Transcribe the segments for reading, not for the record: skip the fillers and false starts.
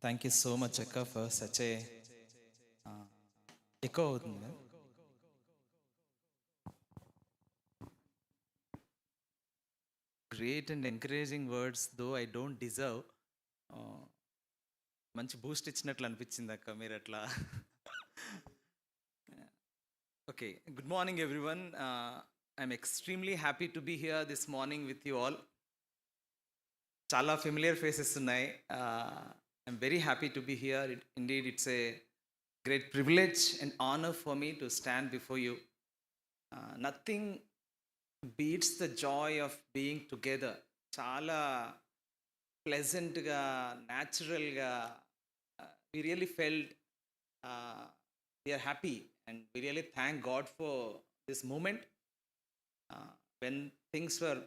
Thank you so much అక్క for such a ఎక్కువ అవుతుంది. Great and encouraging words though I don't deserve. మంచి boost ఇచ్చినట్లు అనిపించింది అక్క మీరు అట్లా. Okay, good morning everyone. I'm extremely happy to be here this morning with you all. చాలా ఫెమిలియర్ ఫేసెస్ ఉన్నాయి. I'm very happy to be here. Indeed it's a great privilege and honor for me to stand before you. Nothing beats the joy of being together. చాలా ప్లెజెంట్గా, న్యాచురల్గా we really felt we are happy and we really thank God for this moment. When things were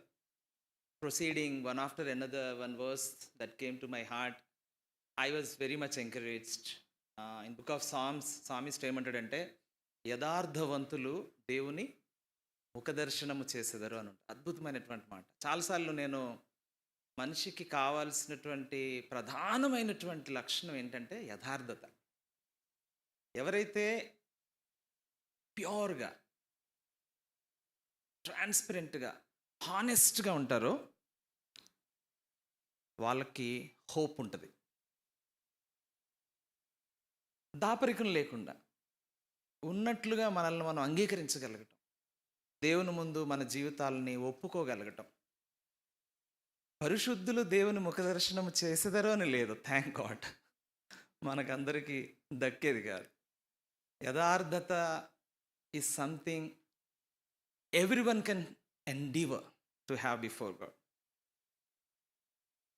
proceeding one after another, one verse that came to my heart, I was very much encouraged. In book of psalmist ఏమంటాడంటే, యథార్థవంతులు దేవుని ముఖదర్శనము చేసేదారు అని ఉంటుంది. అద్భుతమైనటువంటి మాట. చాలాసార్లు నేను మనిషికి కావాల్సినటువంటి ప్రధానమైనటువంటి లక్షణం ఏంటంటే యథార్థత. ఎవరైతే ప్యూర్గా, ట్రాన్స్పరెంట్గా, హానెస్ట్గా ఉంటారో వాళ్ళకి హోప్ ఉంటుంది. దాపరికం లేకుండా ఉన్నట్లుగా మనల్ని మనం అంగీకరించగలగటం, దేవుని ముందు మన జీవితాలని ఒప్పుకోగలగటం. పరిశుద్ధులు దేవుని ముఖదర్శనం చేసేదరో అని లేదు, థ్యాంక్ గాడ్, మనకందరికీ దక్కేది కాదు. యథార్థత is something every one can endeavour to have before God.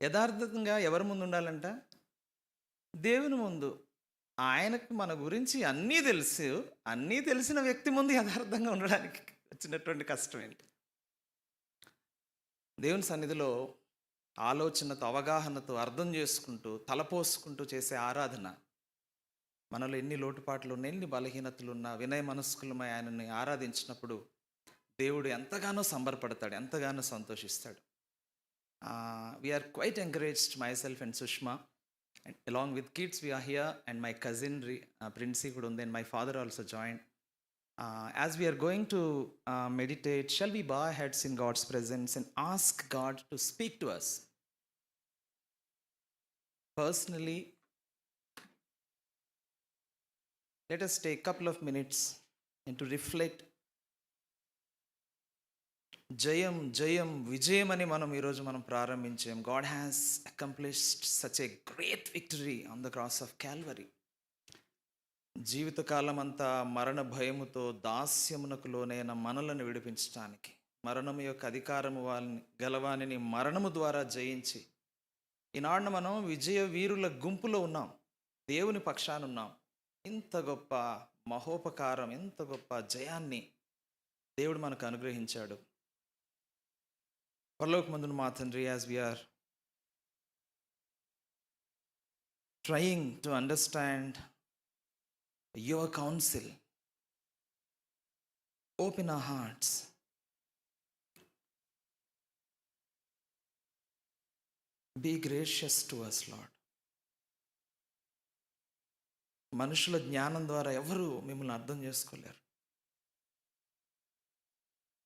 యథార్థంగా ఎవరి ముందు ఉండాలంట? దేవుని ముందు. ఆయనకు మన గురించి అన్నీ తెలుసు. అన్నీ తెలిసిన వ్యక్తి ముందు యథార్థంగా ఉండడానికి వచ్చినటువంటి కష్టం ఏంటి? దేవుని సన్నిధిలో ఆలోచనతో, అవగాహనతో, అర్థం చేసుకుంటూ, తలపోసుకుంటూ చేసే ఆరాధన. మనలో ఎన్ని లోటుపాట్లు ఉన్నా, ఎన్ని బలహీనతలు ఉన్నా, వినయ మనస్కులమై ఆయనని ఆరాధించినప్పుడు దేవుడు ఎంతగానో సంబరపడతాడు, ఎంతగానో సంతోషిస్తాడు. We're quite encouraged, myself and Sushma. And along with kids we are here, and my cousin Princey kuda undi, and my father also joined. As we are going to meditate, shall we bow our heads in God's presence and ask God to speak to us personally? Let us take a couple of minutes and to reflect. జయం జయం విజయం అని మనం ఈరోజు ప్రారంభించాం. God has accomplished such a great victory on the cross of Calvary. జీవితకాలం అంతా మరణ భయముతో దాస్యమునకు లోనైన మనలను విడిపించడానికి, మరణము యొక్క అధికారము గలవానిని మరణము ద్వారా జయించి, ఈనాడు మనం విజయ వీరుల గుంపులో ఉన్నాం, దేవుని పక్షాన ఉన్నాం. ఇంత గొప్ప మహోపకారం, ఇంత గొప్ప జయాన్ని దేవుడు మనకు అనుగ్రహించాడు. పరలోకమందున మా తండ్రి, as we are trying to understand your counsel, open our hearts, be gracious to us, Lord. మనుషుల జ్ఞానం ద్వారా ఎవరు మిమ్మల్ని అర్థం చేసుకోలేరు.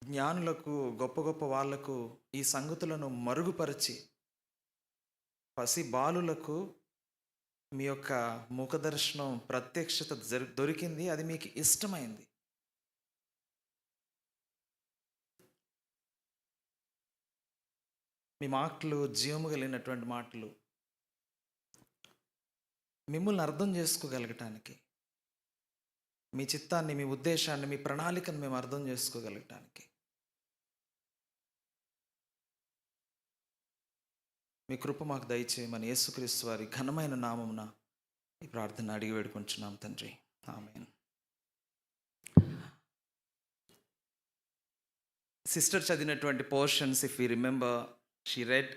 జ్ఞానులకు, గొప్ప గొప్ప వాళ్లకు ఈ సంగతులను మరుగుపరిచి, పసి బాలులకు మీ యొక్క ముఖదర్శనం, ప్రత్యక్షత దొరికింది, అది మీకు ఇష్టమైంది. మీ మాటలు జీవము కలిగినటువంటి మాటలు, మిమ్మల్ని అర్థం చేసుకోగలగటానికి, మీ చిత్తాన్ని, మీ ఉద్దేశాన్ని, మీ ప్రణాళికను మేము అర్థం చేసుకోగలగటానికి మీ కృప మాకు దయచేయమని యేసుక్రీస్తు వారి ఘనమైన నామమున ఈ ప్రార్థన అడిగి వేడుకుంటున్నాం తండ్రి, ఆమేన్. సిస్టర్ చదివినటువంటి portions, if we remember, she read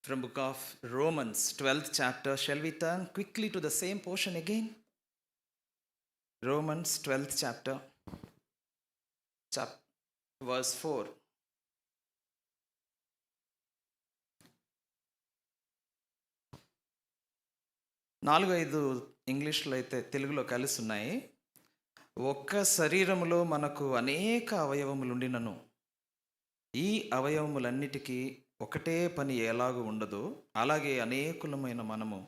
from book of Romans 12th chapter. Shall we turn quickly to the same portion again? Romans 12th chapter, verse 4. 4-5 ఇంగ్లీష్లో అయితే తెలుగులో కలిసి ఉన్నాయి. ఒక్క శరీరములో మనకు అనేక అవయవములుండినను ఈ అవయవములన్నిటికీ ఒకటే పని ఎలాగూ ఉండదో అలాగే అనేకులమైన మనము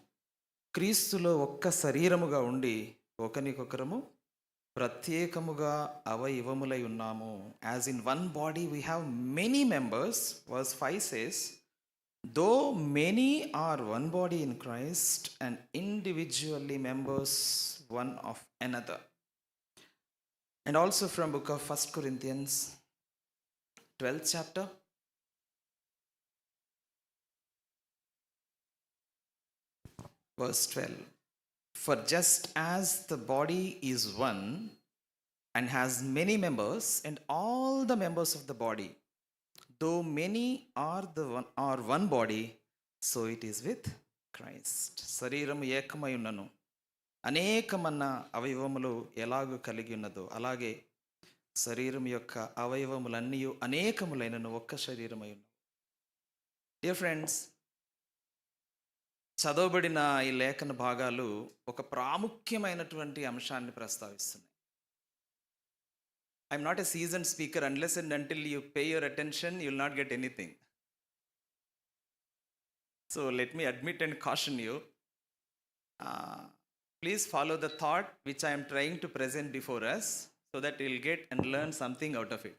క్రీస్తులో ఒక్క శరీరముగా ఉండి ఒకరికొకరము ప్రత్యేకముగా అవయవములై ఉన్నాము. As in one body we have many members. Verse 5 says, though many are one body in Christ and individually members one of another. And also from book of 1 Corinthians 12th chapter, verse 12. For just as the body is one and has many members, and all the members of the body, though many are one body, so it is with Christ. శరీరము ఏకమై ఉన్నను అనేకమన్న అవయవములు ఎలాగూ కలిగి ఉన్నదో అలాగే శరీరం యొక్క అవయవములన్నీ అనేకములైనను ఒక్క శరీరమై ఉన్నవి. డియర్ ఫ్రెండ్స్, చదవబడిన ఈ లేఖన భాగాలు ఒక ప్రాముఖ్యమైనటువంటి అంశాన్ని ప్రస్తావిస్తున్నాయి. I'm not a season speaker. Unless and until you pay your attention you will not get anything. So let me admit and caution you. Please follow the thought which I am trying to present before us so that you will get and learn something out of it.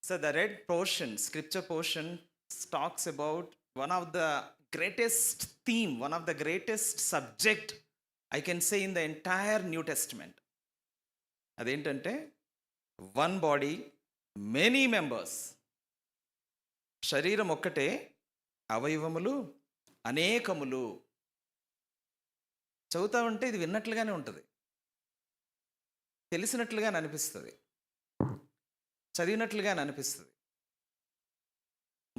So the read portion, scripture portion, talks about one of the greatest theme, one of the greatest subject I can say in the entire New Testament. అదేంటంటే one body many members. శరీరం ఒక్కటే, అవయవములు అనేకములు. చదువుతా ఉంటే ఇది విన్నట్లుగానే ఉంటుంది, తెలిసినట్లుగానే అనిపిస్తుంది, చదివినట్లుగానే అనిపిస్తుంది.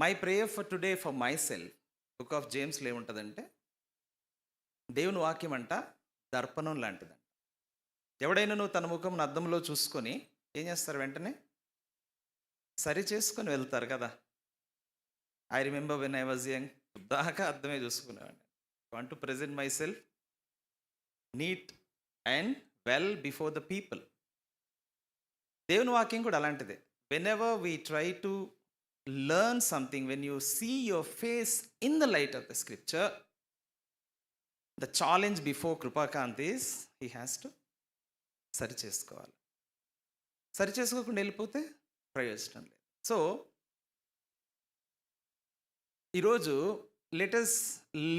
My prayer for today for myself, book of జేమ్స్లో ఏముంటుందంటే దేవుని వాక్యం అంట దర్పణం లాంటిదంట. ఎవడైనా నువ్వు తన ముఖం అద్దంలో చూసుకొని ఏం చేస్తారు? వెంటనే సరి చేసుకొని వెళ్తారు కదా. I remember when I was young, దాకా అద్దమే చూసుకునేవాడిని. Want to present myself neat and well before the people. దేవుని వాక్యం కూడా అలాంటిదే. Whenever we try to learn something, when you see your face in the light of the scripture, the challenge before Kripakanth is he has to సరి చేసుకోవాలి. సరి చేసుకోకుండా వెళ్ళిపోతే ప్రయోజనం లేదు. సో ఈరోజు let us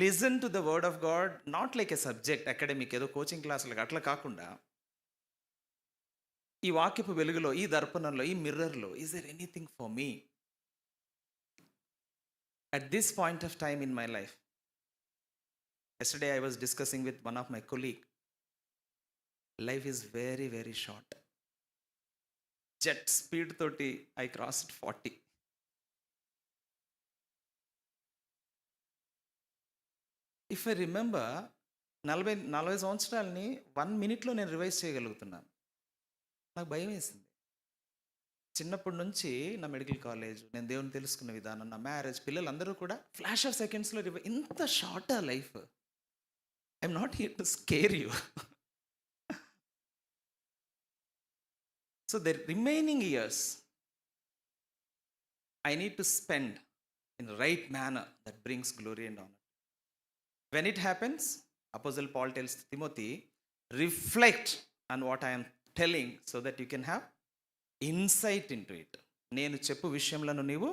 listen to the word of God, not like a subject, academic ఏదో coaching క్లాసులకు అట్లా కాకుండా, ఈ వాక్యపు వెలుగులో, ఈ దర్పణంలో, ఈ మిర్రర్లో, is there anything for me at this point of time in my life? Yesterday I was discussing with one of my colleague. Life is very, very short. Jet speed toti I crossed 40. If I remember 40 సంవత్సరాలని 1 minute నేను revise చేయగలుగుతున్నాను. నాకు భయం వేసింది. చిన్నప్పటి నుంచి నా medical college, నేను దేవుని తెలుసుకున్న విధానం, నా మ్యారేజ్, పిల్లలందరూ కూడా ఫ్లాష్ ఆఫ్ సెకండ్స్లో ఇంత short uh life. I'm not here to scare you. So the remaining years I need to spend in right manner that brings glory and honour. When it happens, Apostle Paul tells Timothy, reflect on what I am telling so that you can have insight into it. నేను చెప్పు విషయంలో నీవు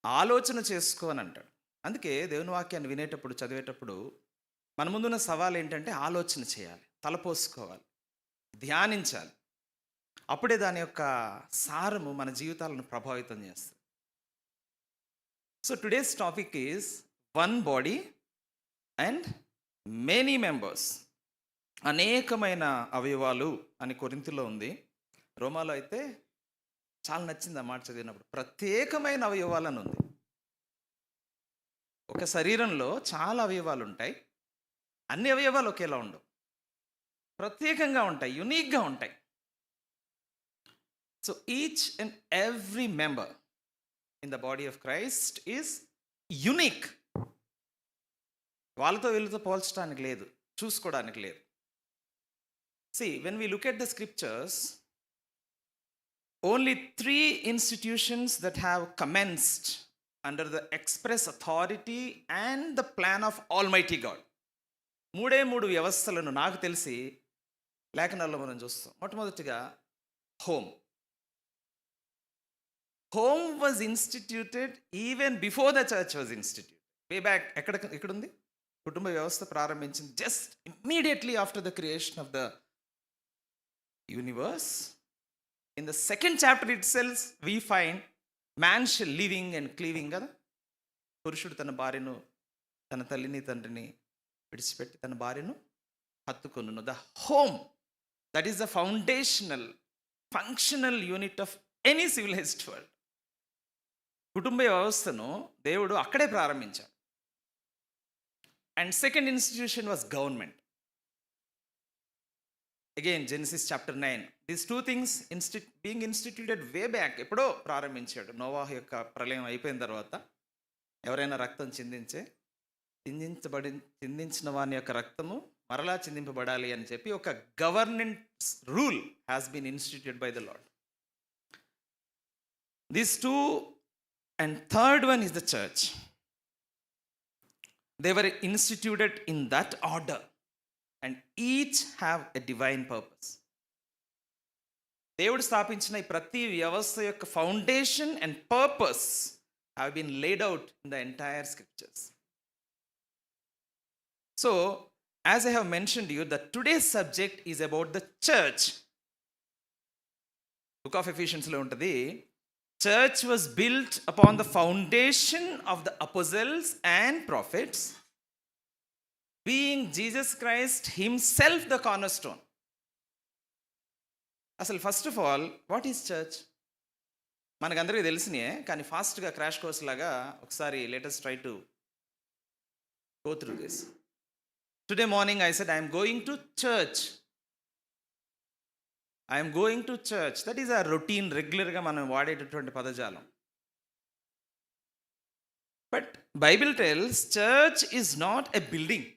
ఆలోచన చేసుకో అని అంటాడు. అందుకే దేవుని వాక్యాన్ని వినేటప్పుడు, చదివేటప్పుడు మన ముందున్న సవాల్ ఏంటంటే ఆలోచన చేయాలి, తలపోసుకోవాలి, ధ్యానించాలి. అప్పుడే దాని యొక్క సారము మన జీవితాలను ప్రభావితం చేస్తుంది. So today's topic is one body and many members. అనేకమైన అవయవాలు అని కొరింథీలో ఉంది. రోమాలో అయితే చాలా నచ్చింది ఆ మాట చదివినప్పుడు. ప్రత్యేకమైన అవయవాలు అని ఉంది. ఒక శరీరంలో చాలా అవయవాలు ఉంటాయి. అన్ని అవయవాలు ఒకేలా ఉండవు, ప్రత్యేకంగా ఉంటాయి, యునిక్గా ఉంటాయి. So each and every member in the body of Christ is unique. వాళ్ళతో వీళ్ళతో పోల్చడానికి లేదు, చూసుకోవడానికి లేదు. See, when we look at the scriptures, only 3 institutions that have commenced under the express authority and the plan of Almighty God. మూడు వ్యవస్థలను నాకు తెలిసి లేఖనాల్లో మనం చూస్తాం. మొట్టమొదటిగా home. Home was ఇన్స్టిట్యూటెడ్ even before the church was institute. Way back ఎక్కడుంది? కుటుంబ వ్యవస్థ ప్రారంభించింది just immediately after the creation of the universe. In the second chapter itself, we find man shall living and cleaving కదా. పురుషుడు తన భార్యను, తన తల్లిని తండ్రిని విడిచిపెట్టి తన భార్యను హత్తుకొనును. The home, that is the foundational functional unit of any civilised world. కుటుంబ వ్యవస్థను దేవుడు అక్కడే ప్రారంభించాడు. And second institution was government. Again Genesis chapter 9. These 2 things being instituted way back, ఎప్పుడో ప్రారంభించాడు. నోవాహు యొక్క ప్రళయం అయిపోయిన తర్వాత ఎవరైనా రక్తం చిందించిన వాని యొక్క రక్తము మరలా చిందింపబడాలి అని చెప్పి ఒక governance rule has been instituted by the lord. These 2 and third one is the church. They were instituted in that order and each have a divine purpose. దేవుడు స్థాపించిన ఈ ప్రతి వ్యవస్థ యొక్క foundation and purpose have been laid out in the entire scriptures. So, as I have mentioned you, that today's subject is about the church. Book of Ephesians lo untadi, church was built upon the foundation of the apostles and prophets, being Jesus Christ himself the cornerstone. అసలు first of all what is church? మనకందరికీ తెలిసినే, కానీ ఫాస్ట్గా crash course లాగా ఒకసారి let's try to go through this. Today morning I said I'm going to church. I'm going to church. That is ఆ routine, రెగ్యులర్గా మనం వాడేటటువంటి పదజాలం. But Bible tells church is not a building.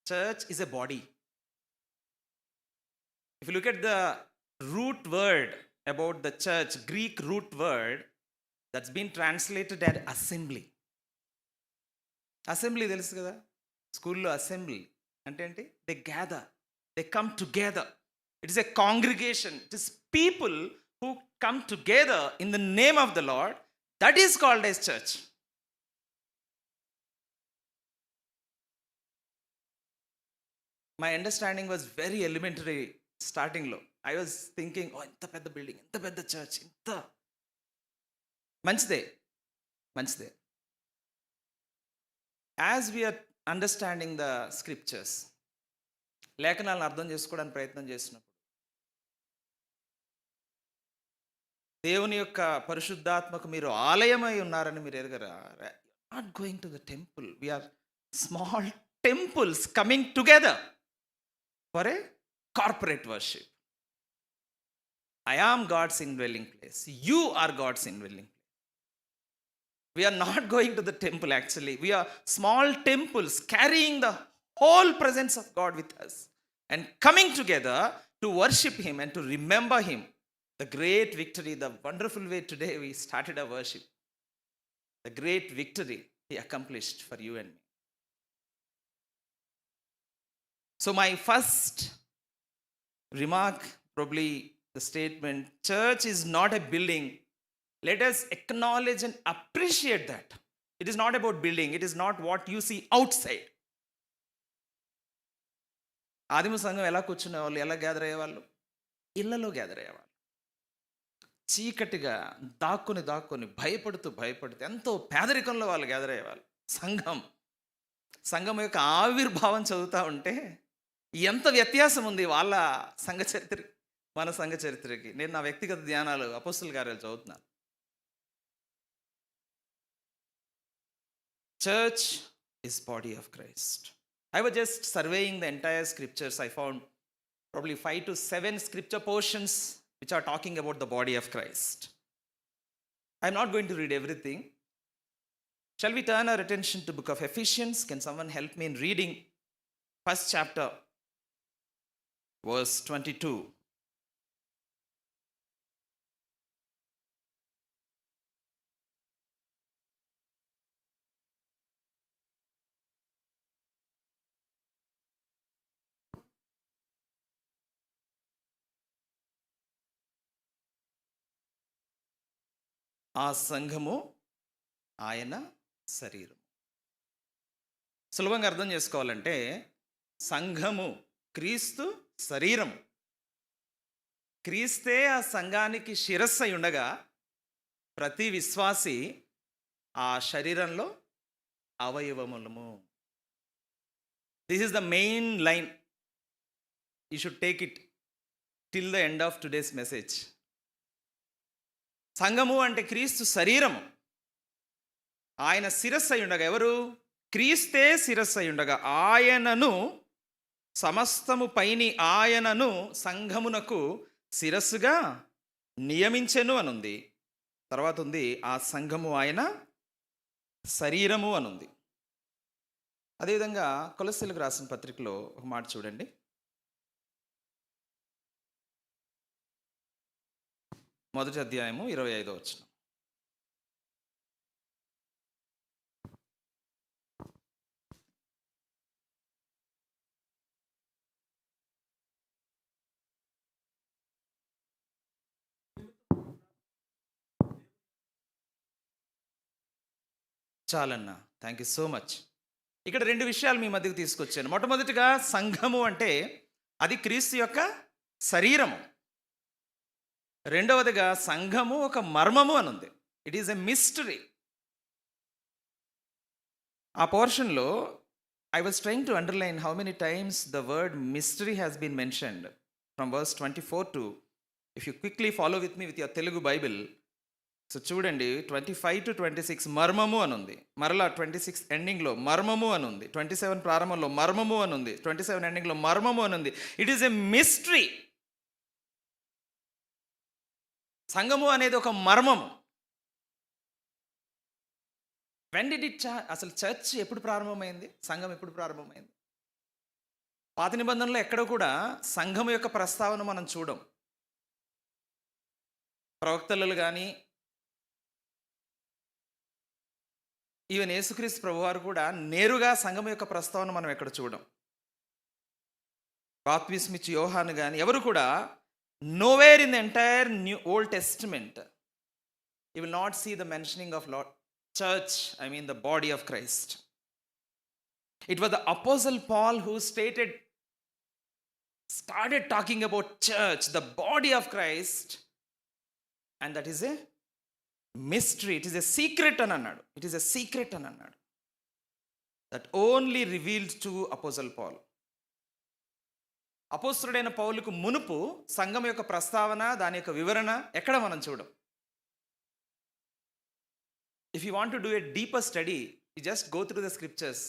Church is a body. If you look at the root word about the church, Greek root word, that's been translated as assembly. Assembly తెలుసు కదా, స్కూల్లో assembly అంటే ఏంటి? They gather, they come together. It is a congregation. It is people who come together in the name of the Lord. That is called as church. My understanding was very elementary startingలో. I was thinking, ఇంత పెద్ద building, ఇంత పెద్ద church, ఇంత మంచిదే. As we're understanding the scriptures, లేఖనాలను అర్థం చేసుకోవడానికి ప్రయత్నం చేసినప్పుడు దేవుని యొక్క పరిశుద్ధాత్మకు మీరు ఆలయమై ఉన్నారని మీరు ఎరగరా? Not going to the temple, we're small temples coming together for a corporate worship. I am God's indwelling place. You are God's indwelling place. We are not going to the temple actually. We are small temples carrying the whole presence of God with us and coming together to worship Him and to remember Him. The great victory, the wonderful way today we started our worship. The great victory He accomplished for you and me. So my first remark, probably the statement, church is not a building. Let us acknowledge and appreciate that. It is not about building. It is not what you see outside. ఆదిమ సంఘం ఎలా కూర్చునే వాళ్ళు, ఎలా gather అయ్యేవాళ్ళు? ఇళ్లలో gather అయ్యేవాళ్ళు. చీకటిగా దాక్కుని భయపడుతూ ఎంతో పేదరికంలో వాళ్ళు గ్యాదర్ అయ్యేవాళ్ళు. సంఘం యొక్క ఆవిర్భావం చదువుతూ ఉంటే ఎంత వ్యత్యాసం ఉంది వాళ్ళ సంఘ చరిత్ర, మన సంఘ చరిత్రకి. నేను నా వ్యక్తిగత ధ్యానాలు అపోస్తల కార్యాలు చదువుతున్నాను. Church is body of Christ. I was just surveying the entire scriptures. I found probably 5 to 7 scripture portions which are talking about the body of Christ. I'm not going to read everything. Shall we turn our attention to book of Ephesians? Can someone help me in reading first chapter, verse 22? ఆ సంఘము ఆయన శరీరం. సులభంగా అర్థం చేసుకోవాలంటే సంఘము క్రీస్తు శరీరము. క్రీస్తే ఆ సంఘానికి శిరస్సు అయి ఉండగా ప్రతి విశ్వాసి ఆ శరీరంలో అవయవములము. This is the main line. You should take it till the end of today's message. సంఘము అంటే క్రీస్తు శరీరము. ఆయన శిరస్సు అయి ఉండగా, ఎవరు? క్రీస్తే శిరస్సు అయి ఉండగా ఆయనను సమస్తము పైని ఆయనను సంఘమునకు శిరస్సుగా నియమించెను అనుంది. తర్వాత ఉంది ఆ సంఘము ఆయన శరీరము అనుంది. అదేవిధంగా కొలస్సీలకు రాసిన పత్రికలో ఒక మాట చూడండి. మొదటి అధ్యాయము 25వ వచనం. చాలన్నా, థ్యాంక్ యూ సో మచ్. ఇక్కడ రెండు విషయాలు మీ మధ్యకు తీసుకొచ్చాను. మొట్టమొదటిగా సంఘము అంటే అది క్రీస్తు యొక్క శరీరము. రెండవదిగా సంఘము ఒక మర్మము అని ఉంది. It is a mystery. ఆ పోర్షన్లో I was trying to underline how many times the word mystery has been mentioned from verse 24 to, if you quickly follow with me with your Telugu Bible. So చూడండి, 25 to 26 మర్మము అని ఉంది. మరలా 26 ఎండింగ్లో మర్మము అని ఉంది. 27 ప్రారంభంలో మర్మము అని ఉంది. 27 ఎండింగ్లో మర్మము అని ఉంది. It is a mystery. సంఘము అనేది ఒక మర్మము. వెన్ డిడ్ ఇట్ అసలు చర్చ్ ఎప్పుడు ప్రారంభమైంది? సంఘం ఎప్పుడు ప్రారంభమైంది? పాత నిబంధనలో ఎక్కడ కూడా సంఘం యొక్క ప్రస్తావన మనం చూడం. ప్రవక్తలు కానీ, ఈవెన్ యేసుక్రీస్తు ప్రభువారు కూడా నేరుగా సంఘం యొక్క ప్రస్తావన మనం ఎక్కడ చూడం. బాప్తిస్మిచ్చు యోహాను కానీ ఎవరు కూడా nowhere in the entire new old testament you will not see the mentioning of lord church, I mean the body of Christ. It was the apostle Paul who started talking about church, the body of Christ, and that is a mystery. It is a secret అని అన్నాడు. It is a secret అని అన్నాడు. That only revealed to apostle Paul. అపోస్తలుడైన పౌలుకు మునుపు సంఘం యొక్క ప్రస్తావన, దాని యొక్క వివరణ ఎక్కడ మనం చూడం. If you want to do a deeper study, you just go through the scriptures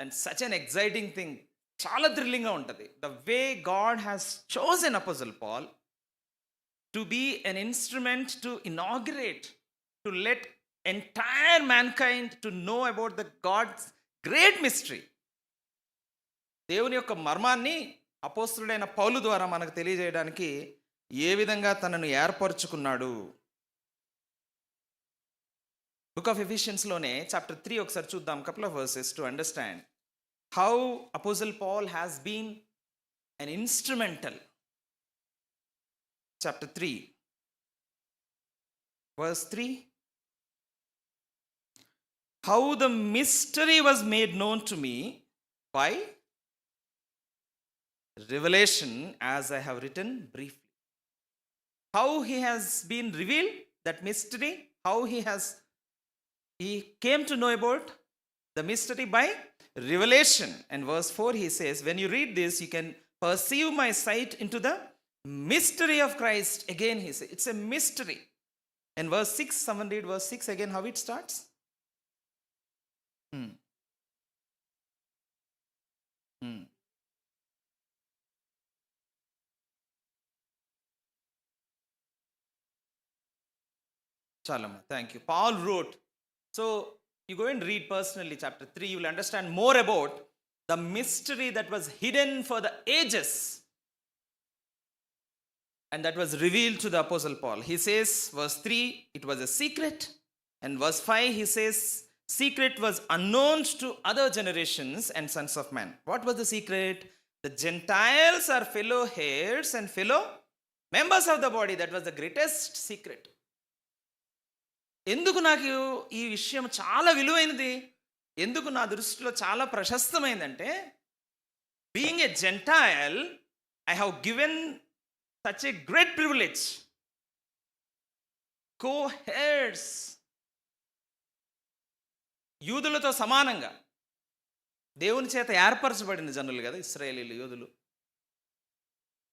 and such an exciting thing. చాలా థ్రిల్లింగ్గా ఉంటుంది. The way God has chosen apostle Paul to be an instrument to inaugurate, to let entire mankind to know about the God's great mystery. దేవుని యొక్క మర్మాన్ని అపోస్తలుడైన పౌలు ద్వారా మనకు తెలియజేయడానికి ఏ విధంగా తనను ఏర్పరచుకున్నాడు. బుక్ ఆఫ్ ఎఫిషియన్స్లోనే చాప్టర్ 3 ఒకసారి చూద్దాం. Couple of verses to understand how apostle Paul has been an instrumental. Chapter 3, verse 3. How the mystery was made known to me by revelation, as I have written briefly. How he has been revealed, that mystery, how he came to know about the mystery by revelation. And verse 4 he says, when you read this, you can perceive my sight into the mystery of Christ. Again he says it's a mystery. And verse 6, someone read verse 6 again, how it starts. Chalama, thank you. Paul wrote. So You go and read personally chapter 3, you will understand more about the mystery that was hidden for the ages and that was revealed to the apostle Paul. He says, verse 3, it was a secret, and verse 5 he says, secret was unknown to other generations and sons of man. What was the secret? The Gentiles are fellow heirs and fellow members of the body. That was the greatest secret. ఎందుకు నాకు ఈ విషయం చాలా విలువైనది, ఎందుకు నా దృష్టిలో చాలా ప్రశస్తమైందంటే, being a gentile I have given such a great privilege, co-heirs, యూదులతో సమానంగా దేవుని చేత ఏర్పరచబడిన జనులు కదా ఇశ్రాయేలీలు, యూదులు.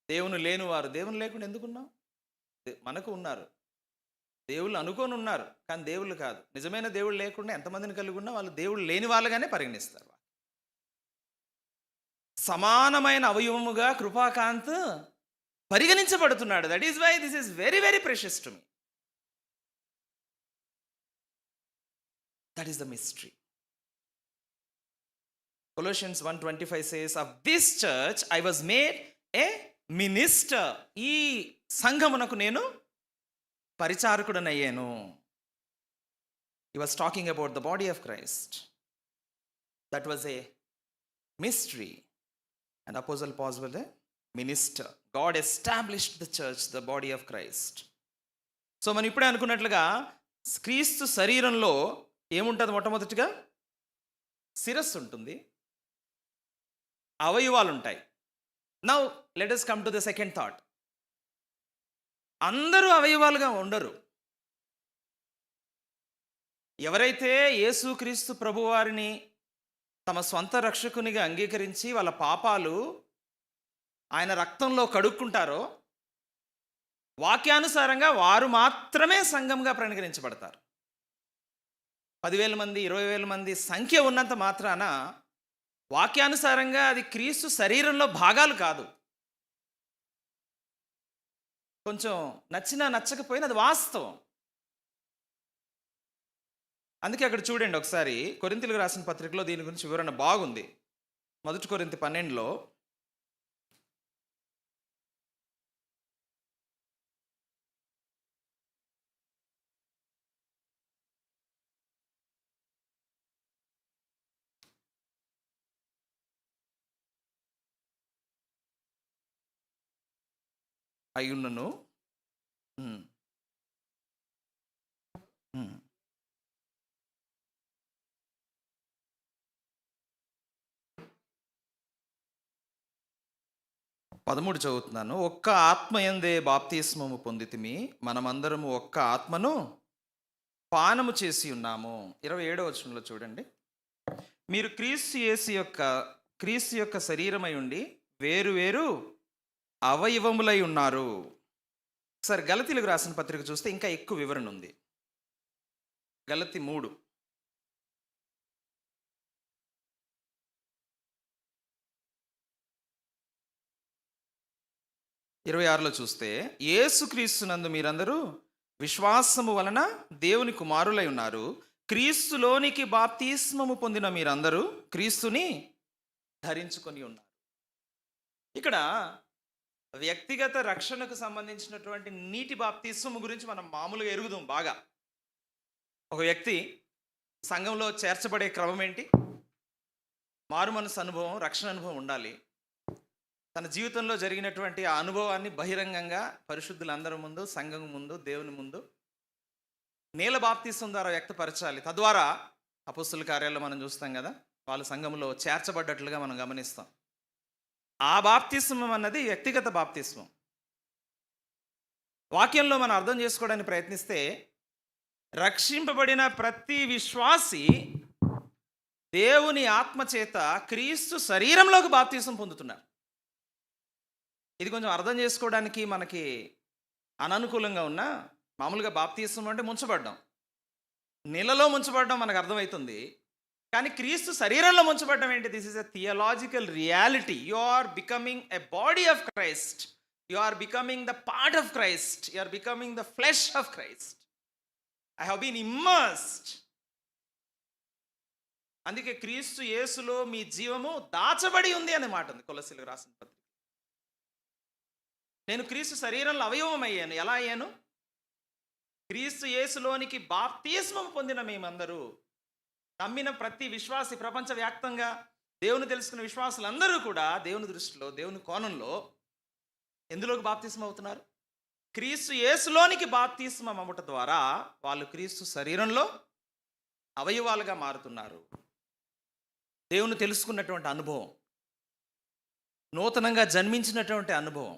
దేవుని లేనివారు, దేవుని లేకుండా ఎందుకున్నాం? మనకు ఉన్నారు, దేవుళ్ళు అనుకొని ఉన్నారు, కానీ దేవుళ్ళు కాదు. నిజమైన దేవుళ్ళు లేకుండా ఎంతమందిని కలిగి ఉన్నా వాళ్ళు దేవుళ్ళు లేని వాళ్ళుగానే పరిగణిస్తారు. సమానమైన అవయవముగా కృపాకాంత్ పరిగణించబడుతున్నాడు. That is why this is very very precious to me. That is the mystery. Colossians 1:25 says, of this church I was made a minister. ఈ సంఘమునకు నేను పరిచారకుడనయ్యాను. He was talking about the body of Christ. That was a mystery. And Apostle Paul was a minister. God established the church, the body of Christ. So మనం ఇప్పుడే అనుకున్నట్లుగా క్రీస్తు శరీరంలో ఏముంటుంది? మొట్టమొదటిగా శిరస్సు ఉంటుంది, అవయవాలు ఉంటాయి. Now let us come to the second thought. అందరూ అవయవాలుగా ఉండరు. ఎవరైతే యేసుక్రీస్తు ప్రభువారిని తమ స్వంత రక్షకునిగా అంగీకరించి వాళ్ళ పాపాలు ఆయన రక్తంలో కడుక్కుంటారో, వాక్యానుసారంగా వారు మాత్రమే సంఘంగా పరిగణించబడతారు. 10,000 మంది, 20,000 మంది సంఖ్య ఉన్నంత మాత్రాన వాక్యానుసారంగా అది క్రీస్తు శరీరంలో భాగాలు కాదు. కొంచెం నచ్చినా నచ్చకపోయినా అది వాస్తవం. అందుకే అక్కడ చూడండి ఒకసారి, కొరింథీయులకు రాసిన పత్రికలో దీని గురించి వివరణ బాగుంది. 1 కొరింథీ 12లో అయ్యున్నను 13 చదువుతున్నాను. ఒక్క ఆత్మయందే బాప్తిస్మము పొందితిమి, మనమందరము ఒక్క ఆత్మను పానము చేసి ఉన్నాము. 27వ వచనంలో చూడండి, మీరు క్రీస్తు యొక్క శరీరమై ఉండి వేరు వేరు అవయవములై ఉన్నారు. ఒకసారి గలతీలకు రాసిన పత్రిక చూస్తే ఇంకా ఎక్కువ వివరణ ఉంది. గలతీ 3 26లో చూస్తే, యేసుక్రీస్తునందు మీరందరూ విశ్వాసము వలన దేవుని కుమారులై ఉన్నారు, క్రీస్తులోనికి బాప్తిస్మము పొందిన మీరందరూ క్రీస్తుని ధరించుకొని ఉన్నారు. ఇక్కడ వ్యక్తిగత రక్షణకు సంబంధించినటువంటి నీటి బాప్తిస్మము గురించి మనం మామూలుగా ఎరుగుదాం బాగా. ఒక వ్యక్తి సంఘంలో చేర్చబడే క్రమం ఏంటి? మారు మనసు అనుభవం, రక్షణ అనుభవం ఉండాలి. తన జీవితంలో జరిగినటువంటి ఆ అనుభవాన్ని బహిరంగంగా పరిశుద్ధులందరి ముందు, సంఘం ముందు, దేవుని ముందు నీళ్ళ బాప్తిస్మం ద్వారా వ్యక్తపరచాలి. తద్వారా అపొస్తలుల కార్యాల్లో మనం చూస్తాం కదా, వాళ్ళు సంఘంలో చేర్చబడ్డట్లుగా మనం గమనిస్తాం. ఆ బాప్తిస్మం అన్నది వ్యక్తిగత బాప్తిస్మం. వాక్యంలో మనం అర్థం చేసుకోవడానికి ప్రయత్నిస్తే, రక్షింపబడిన ప్రతి విశ్వాసి దేవుని ఆత్మ చేత క్రీస్తు శరీరంలోకి బాప్తిస్మం పొందుతున్నారు. ఇది కొంచెం అర్థం చేసుకోవడానికి మనకి అననుకూలంగా ఉన్న, మామూలుగా బాప్తిస్మం అంటే ముంచబడ్డం, నీళ్ళలో ముంచబడ్డం మనకు అర్థమవుతుంది. కానీ క్రీస్తు శరీరంలో ముంచబడ్డం ఏంటి? This is a theological reality. You are becoming a body of Christ, you are becoming the part of Christ, you are becoming the flesh of Christ. I have been immersed అందుకే క్రీస్తు యేసులో మీ జీవము దాచబడి ఉంది అనే మాట ఉంది కొలస్సీలకు రాసిన పత్రిక. నేను క్రీస్తు శరీరంలో అవయవం అయ్యాను. ఎలా అయ్యాను? క్రీస్తు యేసులోనికి బాప్తిస్మం పొందిన మేమందరూ, నమ్మిన ప్రతి విశ్వాసి, ప్రపంచవ్యాప్తంగా దేవుని తెలుసుకున్న విశ్వాసులందరూ కూడా దేవుని దృష్టిలో, దేవుని కోణంలో ఎందులోకి బాప్తిస్మం అవుతున్నారు? క్రీస్తు యేసులోనికి బాప్తిస్మం అవ్వటం ద్వారా వాళ్ళు క్రీస్తు శరీరంలో అవయవాలుగా మారుతున్నారు. దేవుని తెలుసుకున్నటువంటి అనుభవం, నూతనంగా జన్మించినటువంటి అనుభవం,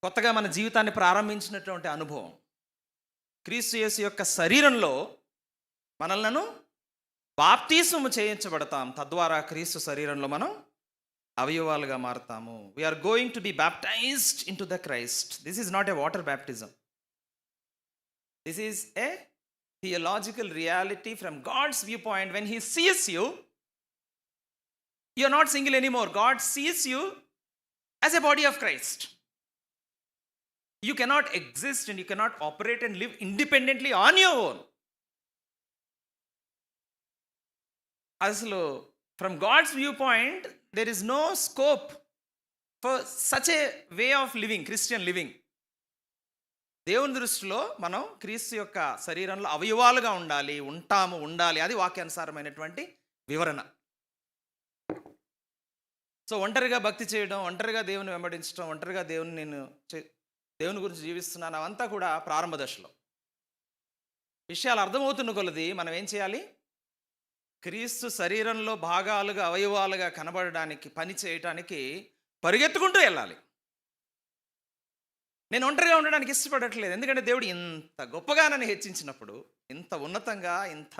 కొత్తగా మన జీవితాన్ని ప్రారంభించినటువంటి అనుభవం, క్రీస్తు యేసు యొక్క శరీరంలో మనలను బాప్తిస్మము చేయించబడతాం. తద్వారా క్రీస్తు శరీరంలో మనం అవయవాలుగా మారుతాము. We are going to be baptized into the Christ. This is not a water baptism. This is a theological reality from God's view point. When he sees you, you are not single anymore. God sees you as a body of Christ. You cannot exist and you cannot operate and live independently on your own. అసలు from God's viewpoint, there is no scope for such a way of living, Christian living. దేవుని దృష్టిలో మనం క్రీస్తు యొక్క శరీరంలో అవయవాలుగా ఉండాలి. అది వాక్యానుసారమైనటువంటి వివరణ. సో ఒంటరిగా భక్తి చేయడం, ఒంటరిగా దేవుని వెంబడించడం, ఒంటరిగా దేవుని గురించి జీవిస్తున్నాను, అవంతా కూడా ప్రారంభ దశలో. విషయాలు అర్థమవుతున్న కొలది మనం ఏం చేయాలి? క్రీస్తు శరీరంలో భాగాలుగా, అవయవాలుగా కనబడడానికి, పని చేయటానికి పరిగెత్తుకుంటూ వెళ్ళాలి. నేను ఒంటరిగా ఉండడానికి ఇష్టపడట్లేదు. ఎందుకంటే దేవుడు ఇంత గొప్పగా నన్ను హెచ్చించినప్పుడు, ఇంత ఉన్నతంగా, ఇంత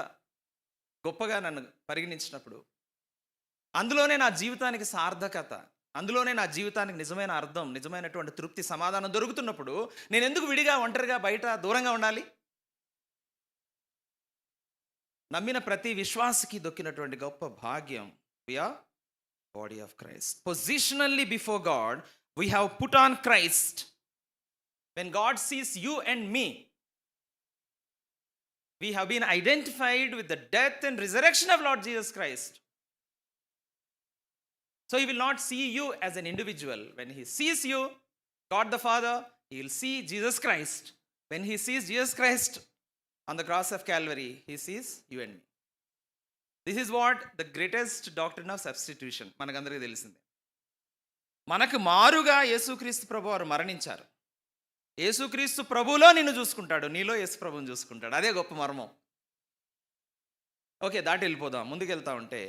గొప్పగా నన్ను పరిగణించినప్పుడు, అందులోనే నా జీవితానికి సార్థకత, అందులోనే నా జీవితానికి నిజమైన అర్థం, నిజమైనటువంటి తృప్తి, సమాధానం దొరుకుతున్నప్పుడు నేను ఎందుకు విడిగా, ఒంటరిగా, బయట దూరంగా ఉండాలి? నమ్మిన ప్రతి విశ్వాసికి దొక్కినటువంటి గొప్ప భాగ్యం. We are body of Christ. Positionally before God we have put on Christ. When God sees you and me, we have been identified with the death and resurrection of Lord Jesus Christ. So he will not see you as an individual. When he sees you, God the Father, he will see Jesus Christ. When he sees Jesus Christ on the cross of Calvary, he sees you and me. This is what the greatest doctrine of substitution. మనకందరికీ తెలిసిందే. మనకు మారుగా యేసుక్రీస్తు ప్రభు వారు మరణించారు. యేసుక్రీస్తు ప్రభులో నిన్ను చూసుకుంటాడు, నీలో యేసు ప్రభువుని చూసుకుంటాడు. అదే గొప్ప మర్మం. ఓకే, దాటి వెళ్ళిపోదాం. ముందుకు వెళ్తా ఉంటే,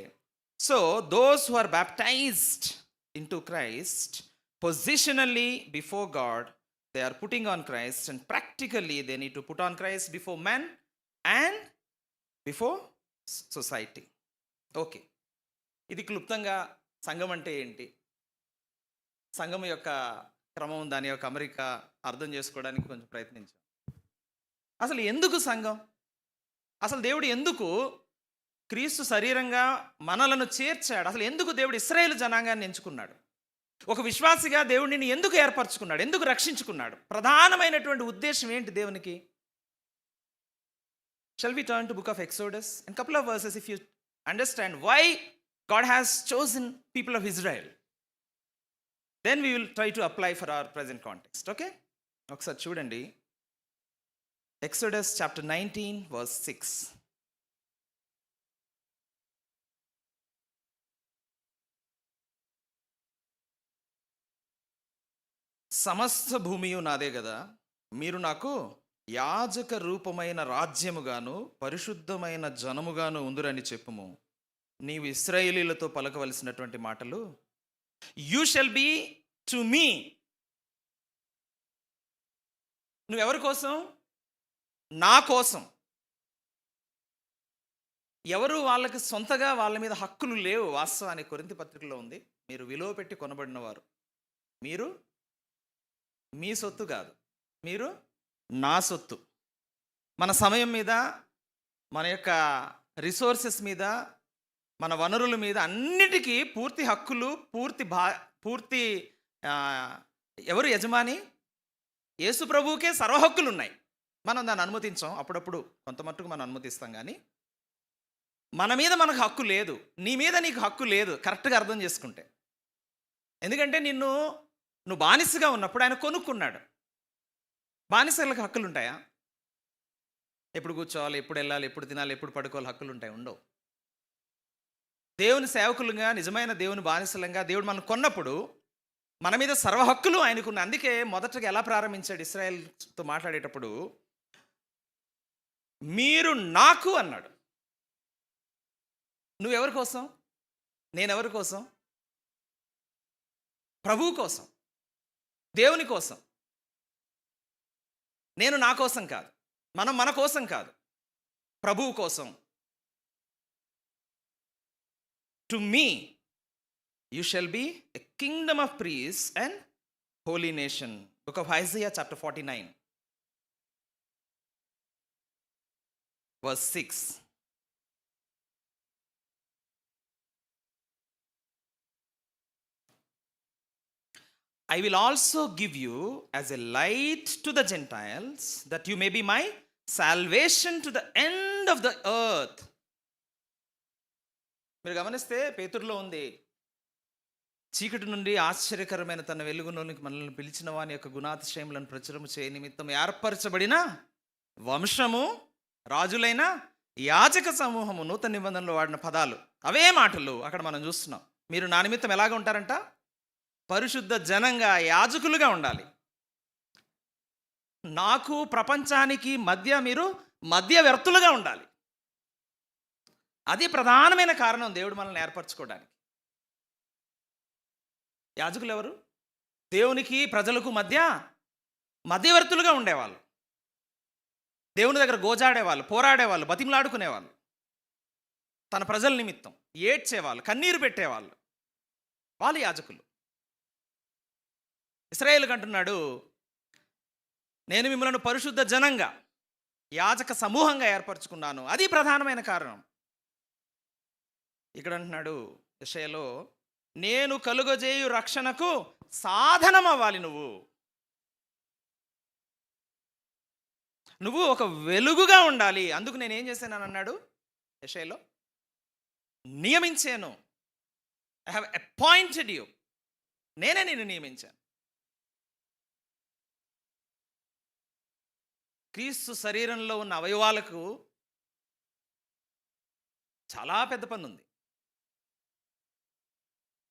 so those who are baptized into Christ, positionally before God, they are putting on Christ, and practically they need to put on Christ before men and before society. Okay, ఇది క్లుప్తంగా సంఘం అంటే ఏంటి, సంఘం యొక్క క్రమం, దాని యొక్క అమరిక అర్థం చేసుకోవడానికి కొంచెం ప్రయత్నించాం. అసలు ఎందుకు సంఘం? అసలు దేవుడు ఎందుకు క్రీస్తు శరీరంగా మనలను చేర్చాడు? అసలు ఎందుకు దేవుడు ఇశ్రాయేలు జనాంగాన్ని ఎంచుకున్నాడు? ఒక విశ్వాసిగా దేవుడిని ఎందుకు ఏర్పరచుకున్నాడు? ఎందుకు రక్షించుకున్నాడు? ప్రధానమైనటువంటి ఉద్దేశం ఏంటి దేవునికి? Shall we turn to book of Exodus? In couple of verses, if you understand why God has chosen people of Israel, then we will try to apply for our present context. Okay? ఒకసారి చూడండి, Exodus chapter 19 verse 6. సమస్త భూమియు నాదే కదా, మీరు నాకు యాజక రూపమైన రాజ్యముగాను పరిశుద్ధమైన జనముగాను ఉందురని చెప్పుము. నీవు ఇశ్రాయేలీలతో పలకవలసినటువంటి మాటలు, you shall be to me. నువ్వెవరి కోసం? నా కోసం. ఎవరు వాళ్ళకి సొంతగా వాళ్ళ మీద హక్కులు లేవు. వాస్తవానికి కొరింథీ పత్రికలో ఉంది, మీరు విలువ పెట్టి కొనబడిన వారు. మీరు మీ సొత్తు కాదు, మీరు నా సొత్తు. మన సమయం మీద, మన యొక్క రిసోర్సెస్ మీద, మన వనరుల మీద అన్నిటికీ పూర్తి హక్కులు, పూర్తి ఎవరు యజమాని? యేసు ప్రభువుకే సర్వహక్కులు ఉన్నాయి. మనం దాన్ని అనుమతించాం. అప్పుడప్పుడు కొంత మట్టుకు మనం అనుమతిస్తాం, కానీ మన మీద మనకు హక్కు లేదు, నీ మీద నీకు హక్కు లేదు, కరెక్ట్గా అర్థం చేసుకుంటే. ఎందుకంటే నువ్వు బానిసగా ఉన్నప్పుడు ఆయన కొనుక్కున్నాడు. బానిసలకు హక్కులు ఉంటాయా? ఎప్పుడు కూర్చోవాలి, ఎప్పుడు వెళ్ళాలి, ఎప్పుడు తినాలి, ఎప్పుడు పడుకోవాలి, హక్కులు ఉంటాయి? ఉండవు. దేవుని సేవకులుగా, నిజమైన దేవుని బానిసలంగా దేవుడు మనం కొన్నప్పుడు మన మీద సర్వ హక్కులు ఆయనకున్న. అందుకే మొదటగా ఎలా ప్రారంభించాడు ఇశ్రాయేల్తో మాట్లాడేటప్పుడు, మీరు నాకు అన్నాడు. నువ్వెవరి కోసం? నేనెవరి కోసం? ప్రభువు కోసం, దేవుని కోసం. నేను నా కోసం కాదు, మనం మన కోసం కాదు, ప్రభువు కోసం. To me you shall be a kingdom of priests and holy nation. Book of Isaiah chapter 49 verse 6. I will also give you as a light to the Gentiles, that you may be my salvation to the end of the earth. మీరు గమనిస్తే పేతురులో ఉంది, చీకటి నుండి ఆశ్చర్యకరమైన తన వెలుగులోనికి మనల్ని పిలిచిన వాని యొక్క గుణాతిశయములను ప్రచురము చేయ నిమిత్తం ఏర్పరచబడిన వంశము, రాజులైన యాజక సమూహము. నూతన నిబంధనలో వాడిన పదాలు అవే మాటలు అక్కడ మనం చూస్తున్నాం. మీరు నా నిమిత్తం ఎలాగ ఉంటారంట? పరిశుద్ధ జనంగా, యాజకులుగా ఉండాలి. నాకు ప్రపంచానికి మధ్య మీరు మధ్యవర్తులుగా ఉండాలి. అది ప్రధానమైన కారణం దేవుడు మనల్ని ఏర్పరచుకోవడానికి. యాజకులు ఎవరు? దేవునికి ప్రజలకు మధ్య మధ్యవర్తులుగా ఉండేవాళ్ళు. దేవుని దగ్గర గోజాడేవాళ్ళు, పోరాడేవాళ్ళు, బతిమలాడుకునేవాళ్ళు, తన ప్రజల నిమిత్తం ఏడ్చేవాళ్ళు, కన్నీరు పెట్టేవాళ్ళు. వాళ్ళు యాజకులు. ఇశ్రాయేలుకు అంటున్నాడు, నేను మిమ్మల్ని పరిశుద్ధ జనంగా, యాజక సమూహంగా ఏర్పరచుకున్నాను. అది ప్రధానమైన కారణం. ఇక్కడ అంటున్నాడు యెషయాలో, నేను కలుగజేయు రక్షణకు సాధనం అవ్వాలి. నువ్వు ఒక వెలుగుగా ఉండాలి. అందుకు నేనేం చేశాను అన్నాడు యెషయాలో, నియమించాను. I have appointed you. నేనే నిన్ను నియమించాను. క్రీస్తు శరీరంలో ఉన్న అవయవాలకు చాలా పెద్ద పని ఉంది.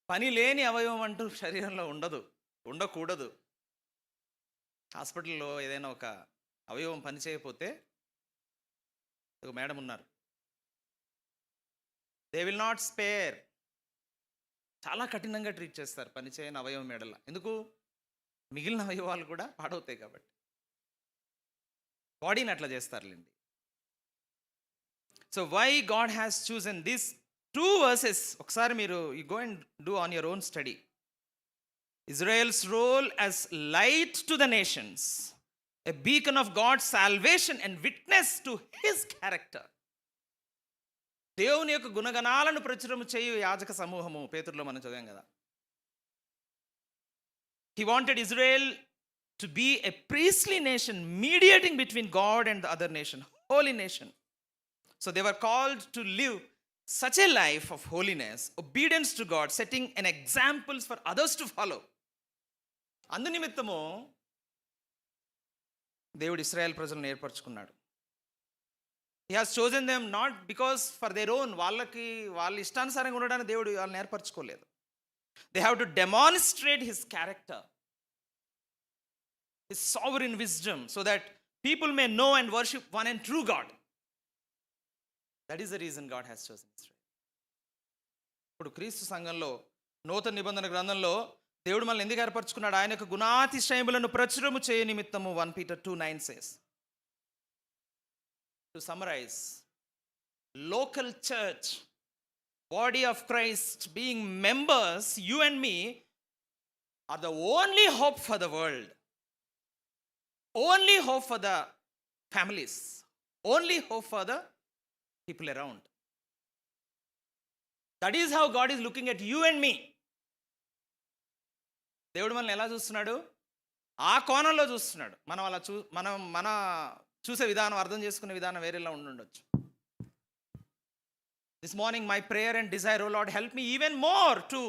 పని లేని అవయవం అంటూ శరీరంలో ఉండకూడదు. హాస్పిటల్లో ఏదైనా ఒక అవయవం పని చేయకపోతే, ఒక మేడం ఉన్నారు, దే విల్ నాట్ స్పేర్. చాలా కఠినంగా ట్రీట్ చేస్తారు పని చేయని అవయవం మేడల. ఎందుకు? మిగిలిన అవయవాలు కూడా పాడవుతాయి కాబట్టి. బాడీని అట్లా చేస్తారులేండి. So why God has chosen this 2 verses. ఒకసారి మీరు you go and do on your own study. Israel's role as light to the nations, a beacon of God's salvation and witness to his character. దేవుని యొక్క గుణగణాలను ప్రచురము చేయు యాజక సమూహము. పేతురులో మనం చదివాం కదా. He wanted Israel to be a priestly nation, mediating between God and the other nation, holy nation. So they were called to live such a life of holiness, obedience to God, setting an examples for others to follow. అందు నిమిత్తము దేవుడు ఇశ్రాయేల్ ప్రజలను ఏర్పరచుకున్నాడు. He has chosen them not because for their own, వాళ్ళ ఇష్టానుసారంగా ఉండడానికి దేవుడు వాళ్ళని ఏర్పరచుకోలేదు. They have to demonstrate his character, his sovereign wisdom, so that people may know and worship one and true God. That is the reason God has chosen Israel. ఇప్పుడు క్రీస్తు సంఘంలో నూతన నిబంధన గ్రంథంలో దేవుడు మనల్ని ఎందుకు ఏర్పరచుకున్నాడు? ఆయన యొక్క గుణాతిశయములను ప్రచురము చేయ నిమిత్తము. 1 Peter 2:9 says. To summarize, local church, body of Christ, being members, you and me are the only hope for the world, only hope for the families, only hope for the people around. That is how God is looking at you and me. దేవుడు మనల్ని ఎలా చూస్తున్నాడు? ఆ కోణంలో చూస్తున్నాడు. మనం అలా మన చూసే విధానం, అర్థం చేసుకునే విధానం వేరేలా ఉండొచ్చు. This morning, my prayer and desire, oh Lord, help me even more to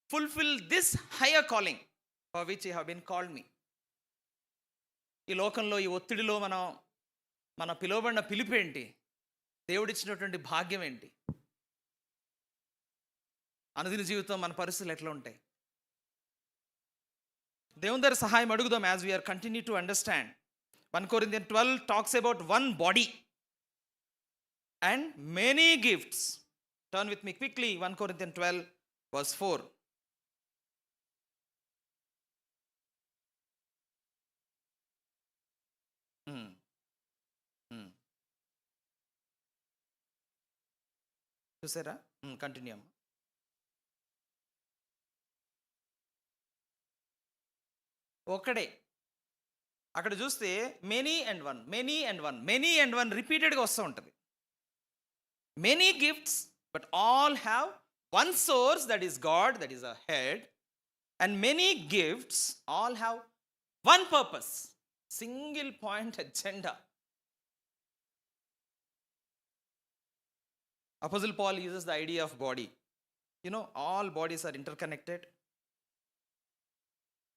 fulfill this higher calling for which you have been called me. ఈ లోకంలో ఈ ఒత్తిడిలో మన పిలువబడిన పిలుపేంటి, దేవుడిచ్చినటువంటి భాగ్యం ఏంటి, అనుదిన జీవితం మన పరిస్థితులు ఎట్లా ఉంటాయి? దేవుని దగ్గర సహాయం అడుగుదాం as we're continue to understand. 1 Corinthians 12 talks about one body and many gifts. Turn with me quickly, 1 Corinthians 12 verse 4. చూసారా? కంటిన్యూ అమ్మ. ఒక్కడే. అక్కడ చూస్తే many and one, many and one, many and one రిపీటెడ్గా వస్తూ ఉంటుంది. Many gifts but all have one source, that is God, that is a head. And many gifts all have one purpose, single point agenda. Apostle Paul uses the idea of body. You know, all bodies are interconnected.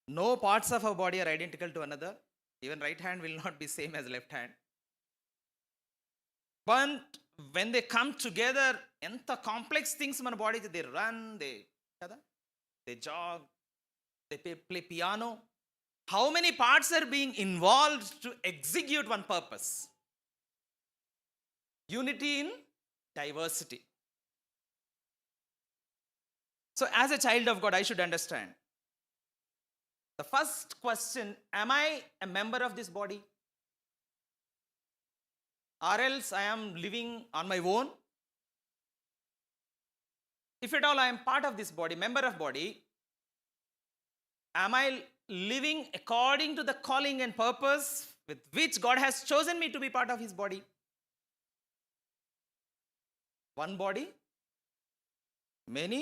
No parts of our body are identical to another. Even right hand will not be same as left hand. But when they come together, enta complex things మన body, they run, they jog, they play piano. How many parts are being involved to execute one purpose? Unity in diversity. So as a child of God, I should understand the first question, am I a member of this body, or else I am living on my own? If at all I am part of this body, member of body, am I living according to the calling and purpose with which God has chosen me to be part of his body? One body, many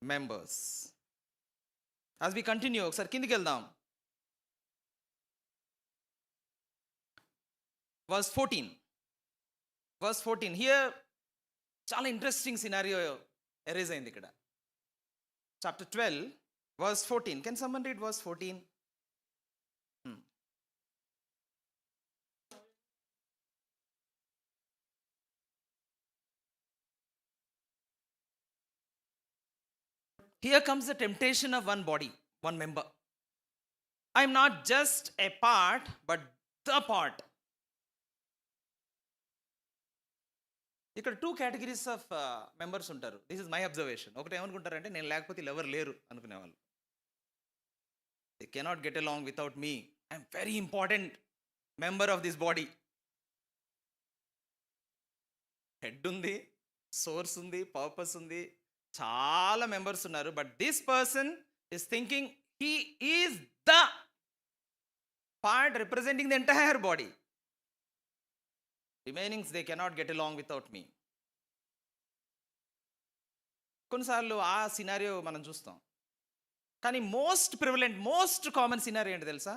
members. As we continue, ఒకసారి కిందికి వెళ్దాం. Verse 14. Verse 14. Here చాలా interesting scenario erase అయింది ఇక్కడ. Chapter 12, verse 14. Can someone read verse 14? Here comes the temptation of one body, one member. I am not just a part, but the part. ఇక్కడ 2 categories of members ఉంటారు. This is my observation. ఒకటి ఏమనుకుంటారంటే, నేను లేకపోతే ఎవరు లేరు అనుకునేవాళ్ళు. They cannot get along without me. I am very important member of this body. Head ఉంది, సోర్స్ ఉంది, పర్పస్ ఉంది, చాలా మెంబర్స్ ఉన్నారు. But this person is thinking he is the part representing the entire body. Remainings they cannot get along without me. కొన్నిసార్లు ఆ scenario మనం చూస్తాం. కానీ most prevalent, most common scenario ఏంటి తెలుసా?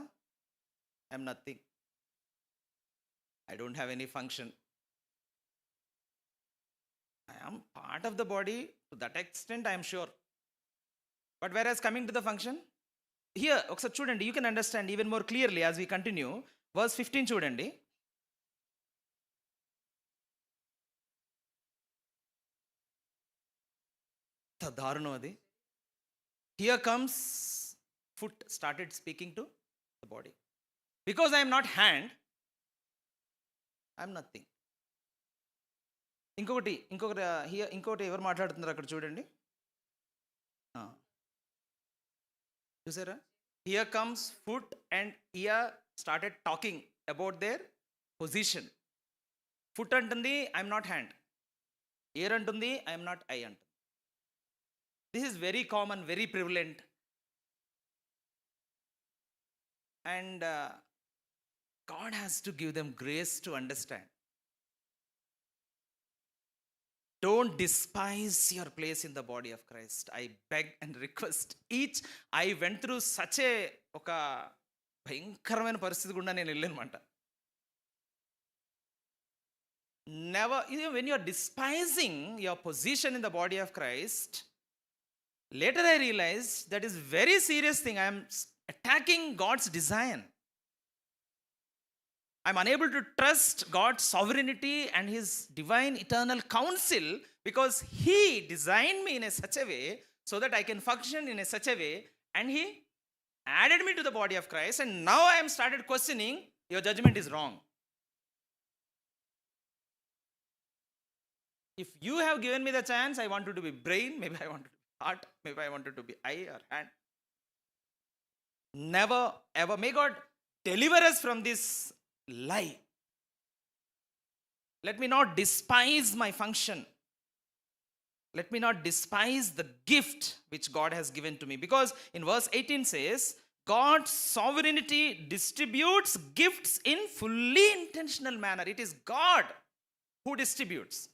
I'm nothing, I don't have any function, I am part of the body to that extent, I am sure. But whereas coming to the function, here ఒకసారి చూడండి, you can understand even more clearly as we continue. Verse 15 చూడండి. దారుణం అది. Here comes foot started speaking to the body. Because I am not hand, I am nothing. ఇంకొకటి ఎవరు మాట్లాడుతున్నారు అక్కడ చూడండి. చూసారా? Here comes foot and year started talking about their position. Foot అంటుంది ఐఎమ్ నాట్ హ్యాండ్, ఇయర్ అంటుంది I'm not I అంటుంది. This is very common, very prevalent. And God has to give them grace to understand. Don't despise your place in the body of Christ. I beg and request each. I went through such a ఒక భయంకరమైన పరిస్థితి గుండా నేను వెళ్ళానమాట. never, when you're despising your position in the body of Christ, later I realized that is very serious thing. I am attacking God's design. I'm unable to trust God's sovereignty and his divine eternal counsel, because he designed me in a such a way so that I can function in a such a way, and he added me to the body of Christ, and now I am started questioning, your judgment is wrong. If you have given me the chance, I wanted to be brain, maybe I wanted to be heart, maybe I wanted to be eye or hand. Never ever. May God deliver us from this lie. Let me not despise my function. Let me not despise the gift which God has given to me. Because in verse 18 says, God's sovereignty distributes gifts in fully intentional manner. It is God who distributes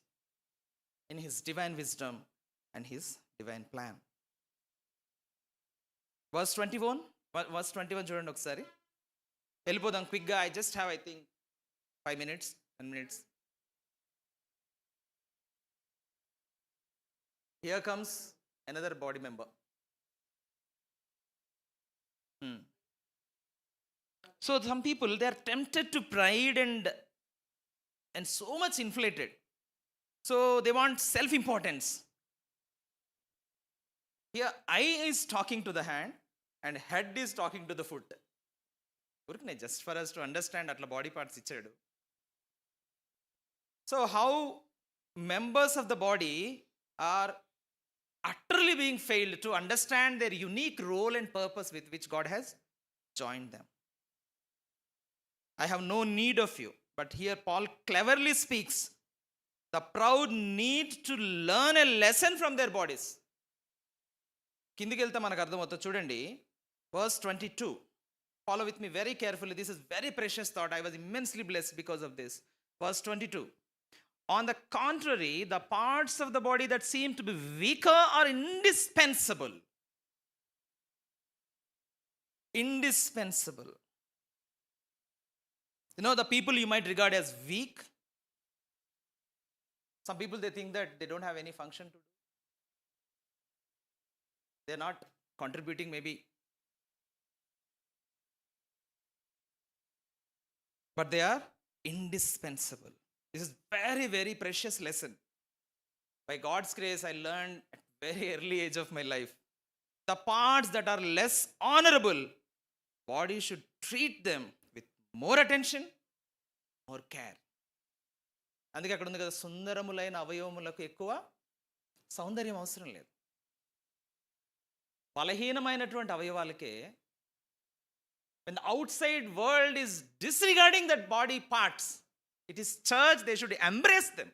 in his divine wisdom and his divine plan. Verse 21. Verse 21 చూడండి ఒకసారి. వెళ్ళిపోదాం క్విక్గా. I just have, I think, 5 minutes, 10 minutes. Here comes another body member. So some people, they are tempted to pride and so much inflated. So they want self-importance. Here eye is talking to the hand and head is talking to the foot. Urukne just for us to understand atla body parts ichadu. So how members of the body are utterly being failed to understand their unique role and purpose with which God has joined them. I have no need of you. But here Paul cleverly speaks. The proud need to learn a lesson from their bodies. కిందికి వెళ్తే మనకు అర్థమవుతుంది చూడండి. Verse 22. Follow with me very carefully. This is very precious thought. I was immensely blessed because of this. Verse 22. On the contrary, the parts of the body that seem to be weaker are indispensable. Indispensable. You know, the people you might regard as weak, some people, they think that they don't have any function to do. They're not contributing maybe. But they are indispensable. This is very, very precious lesson. By God's grace, I learned at very early age of my life. The parts that are less honorable, body should treat them with more attention, more care. అందుకే అక్కడ ఉంది కదా, సుందరములైన అవయవములకు ఎక్కువ సౌందర్యం అవసరం లేదు. బలహీనమైనటువంటి అవయవాలకే, when the outside world is disregarding that body parts, it is church, they should embrace them.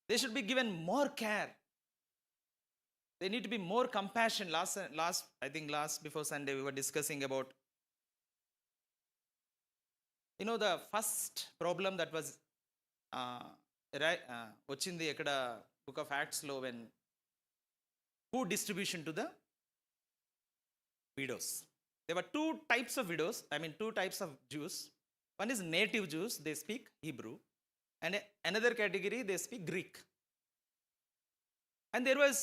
They should be given more care. They need to be more compassion. Last before Sunday we were discussing about, you know, the first problem that was వచ్చింది ఎక్కడ book of యాక్ట్స్లో, when food distribution to the widows. There were two types of widows, two types of Jews. One is native Jews, they speak Hebrew, and another category, they speak Greek. And there was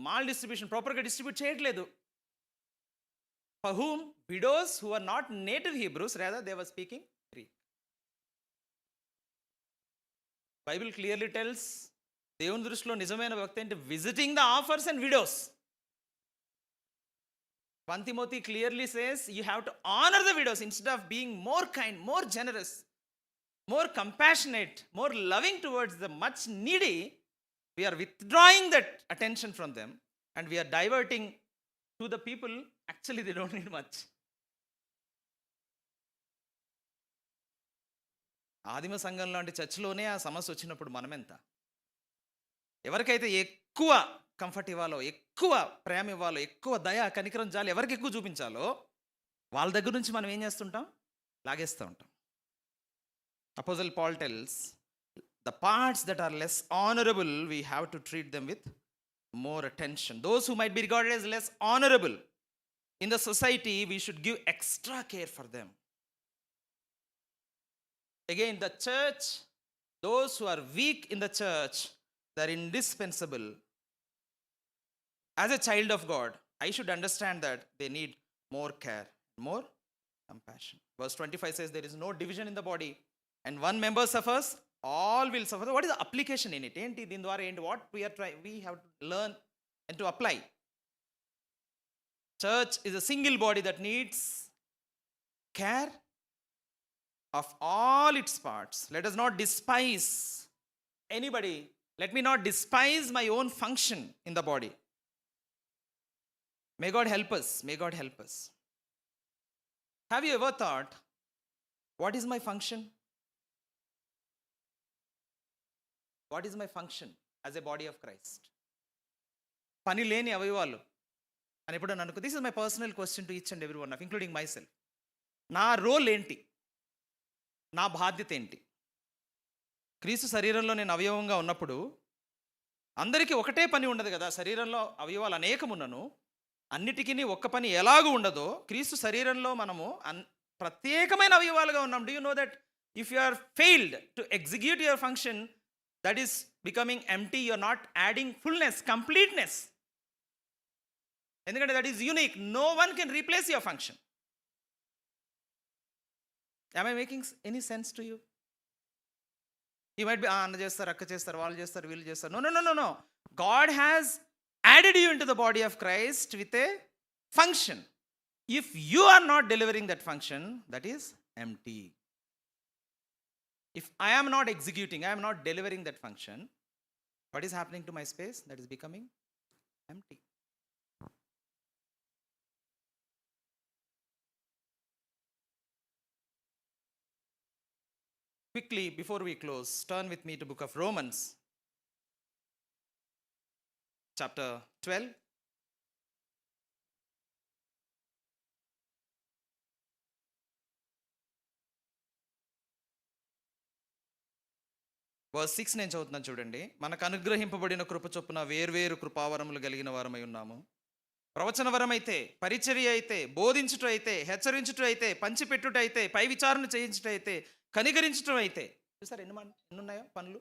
mal distribution, proper ga distribute cheyatledu. For whom? Widows who are not native Hebrews, rather they were speaking Greek. Bible clearly tells, దేవుని దృష్టిలో నిజమైన భక్తి అంటే visiting the offers and widows. 1 Timothy clearly says you have to honor the widows instead of being more kind, more generous, more compassionate, more loving towards the much needy. We are withdrawing that attention from them and we are diverting to the people. Actually, they don't need much. ఆదిమ సంఘం లాంటి చర్చిలోనే ఆ సమస్య వచ్చినప్పుడు మనమెంత, ఎవరికైతే ఎక్కువ comfort ఇవ్వాలో, ఎక్కువ ప్రేమ ఇవ్వాలో, ఎక్కువ దయ, కనికరం, జాలి ఎవరికి ఎక్కువ చూపించాలో వాళ్ళ దగ్గర నుంచి మనం ఏం చేస్తుంటాం, లాగేస్తూ ఉంటాం. Apostle Paul tells, the parts that are less honourable we have to treat them with more attention. Those who might be regarded as less honourable in the society, we should give extra care for them. Again, the church, those who are weak in the church, they're indispensable. As a child of God, I should understand that they need more care, more compassion. Verse 25 says, there is no division in the body, and one member suffers, all will suffer. What is the application in it? What we have to learn and to apply. Church is a single body that needs care of all its parts. Let us not despise anybody. Let me not despise my own function in the body. May God help us. May God help us. Have you ever thought, what is my function? What is my function as a body of Christ? పని లేని అవయవాలు అని ఎప్పుడు అనుకో. This is my personal question to each and every one of including my self. నా role ఏంటి? నా బాధ్యత ఏంటి? క్రీస్తు శరీరంలో నేను అవయవంగా ఉన్నప్పుడు అందరికీ ఒకటే పని ఉండదు కదా. శరీరంలో అవయవాలు అనేకమున్నను, అన్నిటికీ ఒక్క పని ఎలాగూ ఉండదో, క్రీస్తు శరీరంలో మనము ప్రత్యేకమైన అవయవాలుగా ఉన్నాం. Do you know that if you are failed to execute your function, that is becoming empty. You are not adding fullness, completeness. ఎందుకంటే that is unique. No one can replace your function. Am I making any sense to you? You might be, అన్న చేస్తారు, అక్క చేస్తారు, వాళ్ళు చేస్తారు, వీళ్ళు చేస్తారు. No. God has added you into the body of Christ with a function. If you are not delivering that function, that is empty. If I am not executing, I am not delivering that function, what is happening to my space? That is becoming empty. Quickly, before we close, turn with me to book of Romans, chapter 12. Verse 6 నేను చదువుతున్నాను చూడండి. మనకు అనుగ్రహింపబడిన కృప చొప్పున వేర్వేరు కృపావరములు కలిగిన వారమై ఉన్నాము. ప్రవచన వరం అయితే, పరిచర్య అయితే, బోధించుట అయితే, హెచ్చరించుట అయితే, పంచిపెట్టుట అయితే, పై విచారణ చేయించుట అయితే, కనికరించడం అయితే. చూసారు ఎన్ని ఉన్నాయో పనులు.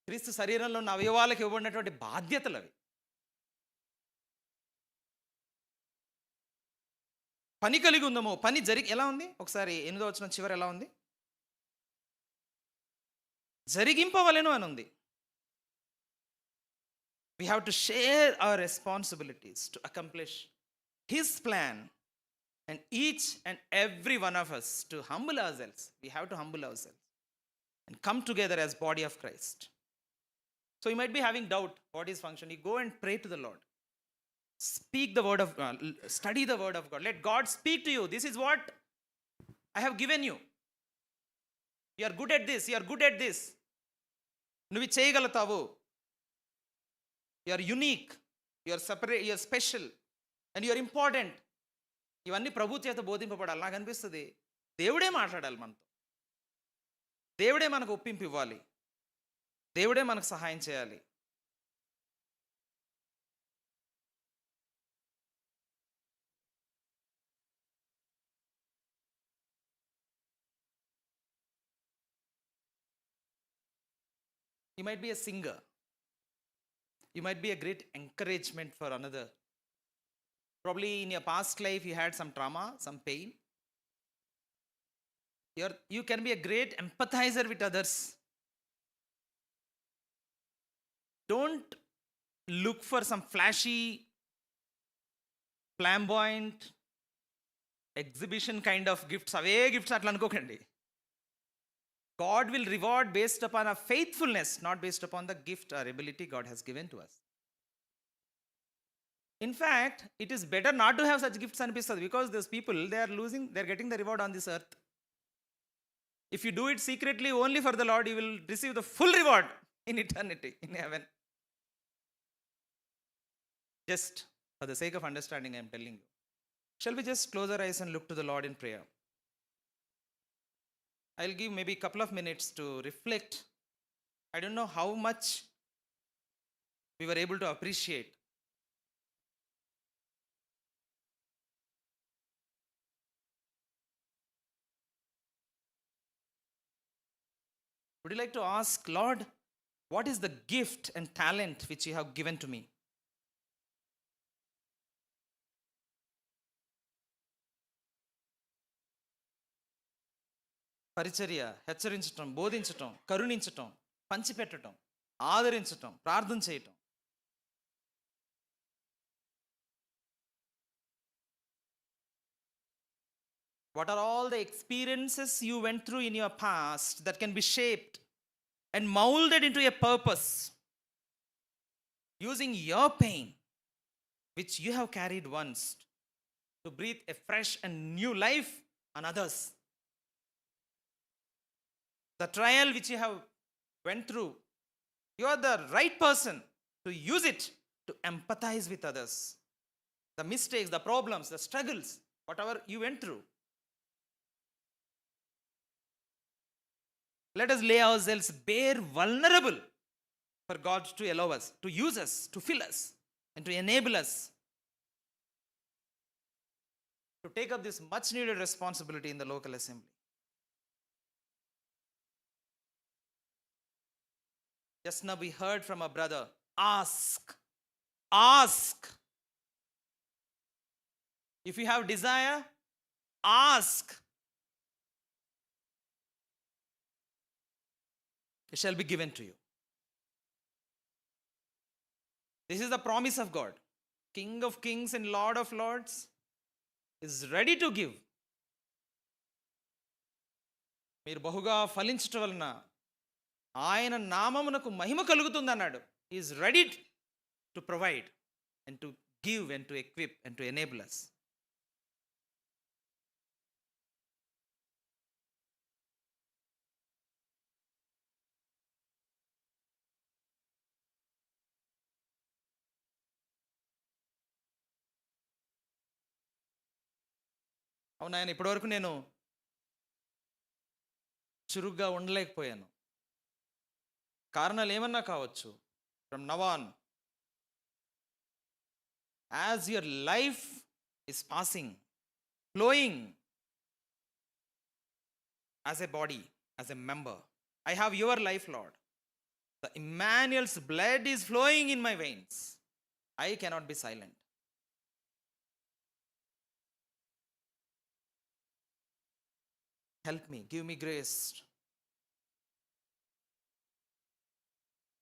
క్రీస్తు శరీరంలో ఉన్న అవయవాలకు ఇవ్వబడినటువంటి బాధ్యతలు అవి. పని కలిగి ఉందమో, పని ఎలా ఉంది? ఒకసారి 8వ వచనం చివరి ఎలా ఉంది? జరిగింపవలెను అని ఉంది. We have to share our responsibilities to accomplish His plan, and each and every one of us to humble ourselves. We have to humble ourselves and come together as body of Christ. So you might be having doubt, what is function? You go and pray to the Lord. Speak the word of God. Study the word of God. Let God speak to you. This is what I have given you. You are good at this. You are good at this. నువ్వు చేయగలుగుతావు. You are unique. You are separate. You are special. And you are important. ఇవన్నీ ప్రభు చేత బోధింపబడాలి. నాకు అనిపిస్తుంది దేవుడే మాట్లాడాలి మనతో. దేవుడే మనకు ఒప్పింపు ఇవ్వాలి. దేవుడే మనకు సహాయం చేయాలి. You might be a singer. You might be a great encouragement for another. Probably in your past life you had some trauma, some pain. You can be a great empathizer with others. Don't look for some flashy, flamboyant, exhibition kind of gifts. Away gifts అట్లా అనుకోకండి. God will reward based upon our faithfulness, not based upon the gift or ability God has given to us. In fact, it is better not to have such gifts అనిపిస్తుంది, because those people, they are getting the reward on this earth. If you do it secretly only for the Lord, you will receive the full reward in eternity, in heaven. Just for the sake of understanding, I am telling you. Shall we just close our eyes and look to the Lord in prayer? I'll give maybe a couple of minutes to reflect. I don't know how much we were able to appreciate Would you like to ask, Lord, what is the gift and talent which you have given to me? పరిచర్య, హెచ్చరించటం, బోధించటం, కరుణించటం, పంచిపెట్టటం, ఆదరించటం, ప్రార్థన చేయటం. What are all the experiences you went through in your past that can be shaped and molded into a purpose using your pain, which you have carried once, to breathe a fresh and new life on others? The trial which you have went through, you are the right person to use it to empathize with others. The mistakes, the problems, the struggles, whatever you went through. Let us lay ourselves bare vulnerable for God to allow us, to use us, to fill us, and to enable us to take up this much needed responsibility in the local assembly. Just now we heard from a brother, ask, ask. If you have desire, ask. It shall be given to you. This is the promise of God. King of kings and Lord of lords is ready to give. మీరు బహుగా ఫలించటం వలన ఆయన నామమునకు మహిమ కలుగుతుంది అన్నాడు. Is ready to provide and to give and to equip and to enable us. అవును ఆయన ఇప్పటివరకు నేను చురుగ్గా ఉండలేకపోయాను. కారణాలు ఏమన్నా కావచ్చు. From now on, as your life is passing, flowing as a body, as a member, I have your life Lord. The Immanuel's blood is flowing in my veins. I cannot be silent. Help me, give me grace.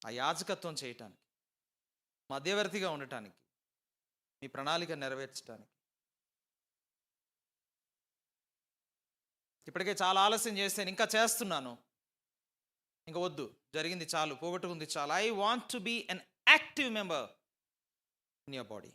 ఆ యాజకత్వం చేయటానికి, మధ్యవర్తిగా ఉండటానికి, మీ ప్రణాళిక నెరవేర్చడానికి. ఇప్పటికే చాలా ఆలస్యం చేశాను, ఇంకా చేస్తున్నాను. ఇంకా వద్దు, జరిగింది చాలు, పోగొట్టుకుంది చాలు. I want to be an active member in your body.